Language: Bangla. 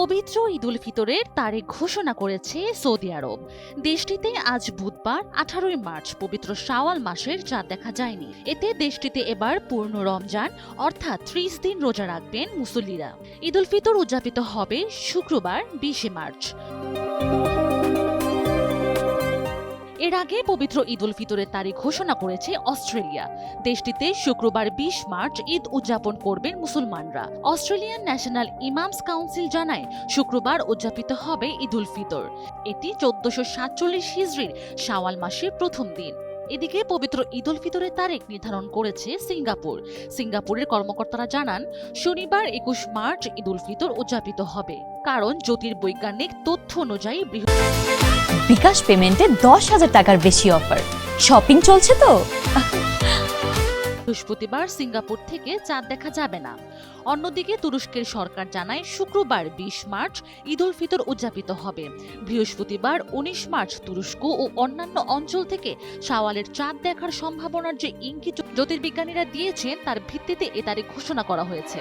পবিত্র ঈদ উল ফিতরের তারিখ ঘোষণা করেছে সৌদি আরব। দেশটিতে আজ বুধবার 18 মার্চ পবিত্র শাওয়াল মাসের চাঁদ দেখা যায়নি। এতে দেশটিতে এবার পূর্ণ রমজান অর্থাৎ 30 দিন রোজা রাখবেন মুসল্লিরা। ঈদ উল ফিতর উদযাপিত হবে শুক্রবার 20 মার্চ। এর আগে পবিত্র ঈদ উল ফিতরের তারিখ ঘোষণা করেছে অস্ট্রেলিয়া। দেশটিতে শুক্রবার 20 মার্চ ঈদ উদযাপন করবেন মুসলমানরা। অস্ট্রেলিয়ান ন্যাশনাল ইমামস কাউন্সিল জানায় শুক্রবার উদযাপিত হবে ঈদ উল ফিতর। এটি 1447 হিজরির শাওয়াল মাসের প্রথম দিন। এদিকে পবিত্র ঈদ উল ফিতরের তারিখ নির্ধারণ করেছে সিঙ্গাপুর। সিঙ্গাপুরের কর্মকর্তারা জানান শনিবার 21 মার্চ ঈদ উল ফিতর উদযাপিত হবে, কারণ জ্যোতির্বৈজ্ঞানিক তথ্য অনুযায়ী বিকাশ পেমেন্টে 10,000 টাকার বেশি অফার। শপিং চলছে তো। বৃহস্পতিবার সিঙ্গাপুর থেকে চাঁদ দেখা যাবে না। অন্যদিকে তুরস্কের সরকার জানায় শুক্রবার 20 মার্চ ঈদ উল ফিতর উদযাপিত হবে। বৃহস্পতিবার 19 মার্চ তুরস্ক ও অন্যান্য অঞ্চল থেকে শাওয়ালের চাঁদ দেখার সম্ভাবনার যে ইঙ্গিত জ্যোতির্বিজ্ঞানীরা দিয়েছেন তার ভিত্তিতে এ তারিখ ঘোষণা করা হয়েছে।